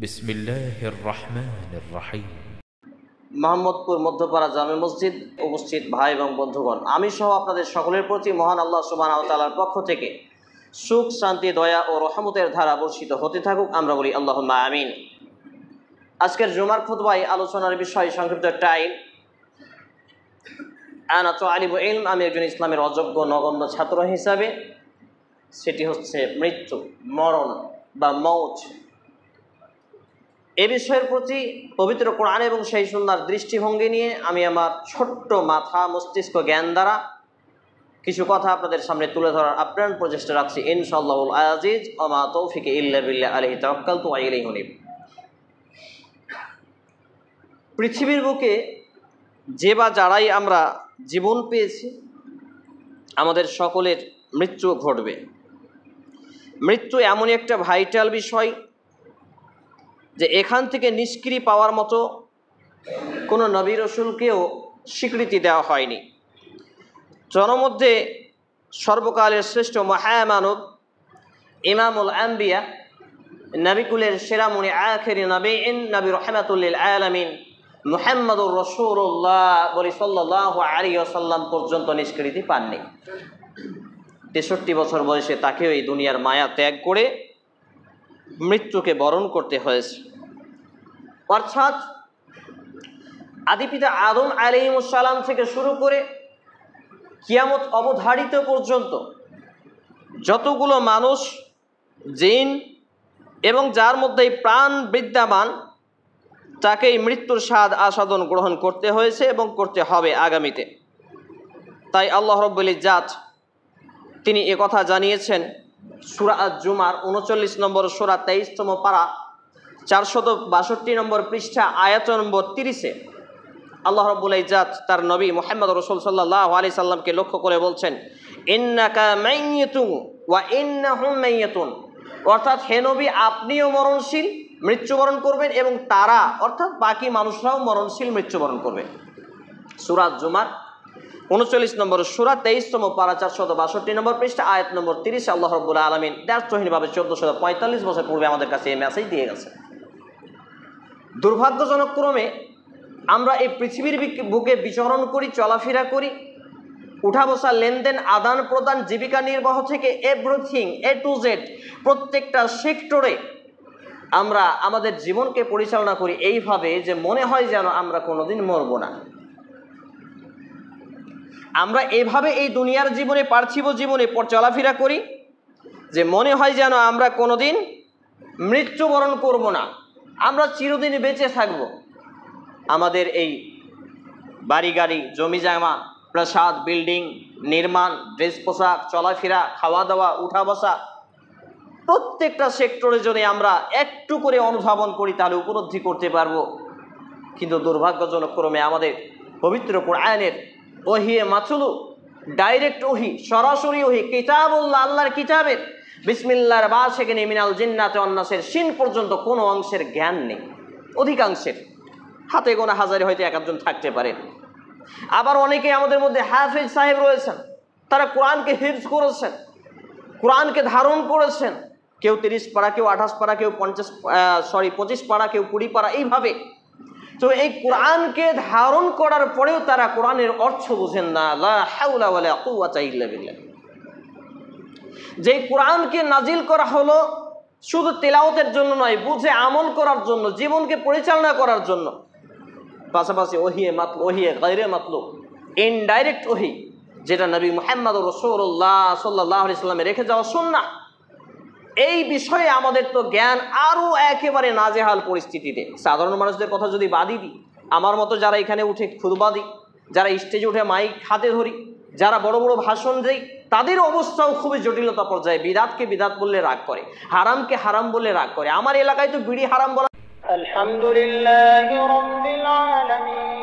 বিসমিল্লাহির রহমানির রহিম। মোহাম্মদপুর মধ্যপাড়া জামে মসজিদ উপস্থিত ভাই এবং বন্ধুগণ, আমি সহ আপনাদের সকলের প্রতি মহান আল্লাহ সুবহানাহু ওয়া তাআলার পক্ষ থেকে সুখ, শান্তি, দয়া ও রহমতের ধারা বর্ষিত হতে থাকুক, আমরা বলি আল্লাহুম্মা আমিন। আজকের জুমার খুতবায় আলোচনার বিষয় সংক্ষিপ্ত টাইম। আনা তালিবুল ইলম, আমি একজন ইসলামের অযোগ্য নগণ্য ছাত্র হিসাবে, সেটি হচ্ছে মৃত্যু, মরণ বা মৌত। এ বিষয়ের প্রতি পবিত্র কোরআন এবং সেই সুন্নাহর দৃষ্টিভঙ্গি নিয়ে আমি আমার ছোট্ট মাথা মস্তিষ্ক জ্ঞান দ্বারা কিছু কথা আপনাদের সামনে তুলে ধরার আপ্রাণ প্রচেষ্টা রাখছি ইনশাআল্লাহুল আজিজ। ওয়া মা তৌফিকি ইল্লা বিল্লাহ, আলাইহি তাওয়াক্কালতু ওয়া ইলাইহি উনীব। পৃথিবীর বুকে যে বা যারাই আমরা জীবন পেয়েছি, আমাদের সকলের মৃত্যু ঘটবে। মৃত্যু এমন একটা ভাইটাল বিষয় যে এখান থেকে নিষ্কৃতি পাওয়ার মতো কোনো নবী রাসূলকেও স্বীকৃতি দেওয়া হয়নি। জনমধ্যে সর্বকালের শ্রেষ্ঠ মহামানব, ইমামুল আম্বিয়া, নবিকুলের সেরামুনি, আখিরি নবীন, নবী রাহমাতুল লিল আলামিন মুহাম্মদুর রাসূলুল্লাহ সাল্লাল্লাহু আলাইহি ওয়াসাল্লাম পর্যন্ত নিষ্কৃতি পাননি। 63 বছর বয়সে তাকেও এই দুনিয়ার মায়া ত্যাগ করে মৃত্যুকে বরণ করতে হয়েছে। অর্থাৎ আদিপিতা আদম আলাইহিস সালাম থেকে শুরু করে কিয়ামত অবধারিত পর্যন্ত যতগুলো মানুষ, জিন এবং যার মধ্যে প্রাণ বিদ্যমান, তাকেই মৃত্যুর স্বাদ আস্বাদন গ্রহণ করতে হয়েছে এবং করতে হবে আগামীতে। তাই আল্লাহ রাব্বুল ইজ্জাত তিনি একথা জানিয়েছেন সূরা আজ-জুমার 39 নম্বর সূরা 23তম পারা 462 নম্বর পৃষ্ঠা আয়াত নম্বর 30-এ আল্লাহ রাব্বুল ইজ্জাত তার নবী মুহাম্মদ রাসূল সাল্লাল্লাহু আলাইহি সাল্লামকে লক্ষ্য করে বলছেন, ইন্নাকা মাইয়াতুন ওয়া ইন্নাহুম মাইয়াতুন। অর্থাৎ হে নবী, আপনিও মরণশীল, মৃত্যুবরণ করবেন, এবং তারা অর্থাৎ বাকি মানুষরাও মরণশীল, মৃত্যুবরণ করবে। সূরা আজ-জুমার 39 নম্বর সূরা 23তম পারা 462 নম্বর পৃষ্ঠা আয়াত নম্বর 30 আল্লাহ রাব্বুল আলামিন দ্ব্যর্থহীনভাবে 1445 বছর পূর্বে আমাদের কাছে এই মেসেজ দিয়ে গেছে। দুর্ভাগ্যজনক ক্রমে আমরা এই পৃথিবীর বুকে বিচরণ করি, চলাফেরা করি, উঠা বসা, লেনদেন, আদান প্রদান, জীবিকা নির্বাহ থেকে এভরিথিং এ টু জেড প্রত্যেকটা সেক্টরে আমরা আমাদের জীবনকে পরিচালনা করি এইভাবে যে মনে হয় যেন আমরা কোনোদিন মরব না। আমরা এইভাবে এই দুনিয়ার জীবনে, পার্থিব জীবনে চলাফেরা করি যে মনে হয় যেন আমরা কোনোদিন মৃত্যুবরণ করব না, আমরা চিরদিন বেঁচে থাকব। আমাদের এই বাড়ি গাড়ি, জমি জামা, প্রাসাদ, বিল্ডিং, নির্মাণ, ড্রেস পোশাক, চলাফেরা, খাওয়া দাওয়া, উঠা বসা, প্রত্যেকটা সেক্টরে যদি আমরা একটু করে অনুধাবন করি তাহলে উপলব্ধি করতে পারবো। কিন্তু দুর্ভাগ্যজনক ক্রমে আমাদের পবিত্র কোরআনের ওহিয়ে মাতলু, ডাইরেক্ট ওহি, সরাসরি ওহি, কিতাবুল্লাহ, আল্লাহর কিতাবের বিসমিল্লাহর বা সেখানে মিনাল জিন্নাতে অন্নাসের সিন পর্যন্ত কোনো অংশের জ্ঞান নেই। অধিকাংশের হাতে গোনা হাজারে হয়তো এক একজন থাকতে পারেন। আবার অনেকে আমাদের মধ্যে হাফেজ সাহেব রয়েছেন, তারা কোরআনকে হিফজ করেছেন, কোরআনকে ধারণ করেছেন, কেউ 30 পারা, কেউ 28 পারা, কেউ 25 পারা, কেউ 20 পারা, এইভাবে। তো এই কোরআনকে ধারণ করার পরেও তারা কোরআনের অর্থ বোঝেন না। লা হাওলা ওয়ালা কুওয়াতা ইল্লা বিল্লাহ। যে কোরআনকে নাজিল করা হলো শুধু তেলাওয়াতের জন্য নয়, বুঝে আমল করার জন্য, জীবনকে পরিচালনা করার জন্য। পাশাপাশি ওহিয়ে মাতলু, ওহিয়ে গায়রে মাতলু, ইনডাইরেক্ট ওহি, যেটা নবী মুহাম্মদ রাসূলুল্লাহ সাল্লাল্লাহু আলাইহি সাল্লামে রেখে যাওয়া সুন্নাহ। এই বিষয়ে আমাদের তো জ্ঞান আরও একেবারে নাজেহাল পরিস্থিতিতে। সাধারণ মানুষদের কথা যদি বাদই দিই, আমার মতো যারা এখানে উঠে খুতবা দিই, যারা স্টেজে উঠে মাইক হাতে ধরি, যারা বড় বড় ভাষণ দেই, তাদের অবস্থাও খুবই জটিলতা পর্যায়ে। বিদাতকে বিদাত বললে রাগ করে, হারামকে হারাম বললে রাগ করে। আমার এলাকায় তো বিড়ি হারাম বলা। আলহামদুলিল্লাহি রাব্বিল আলামিন।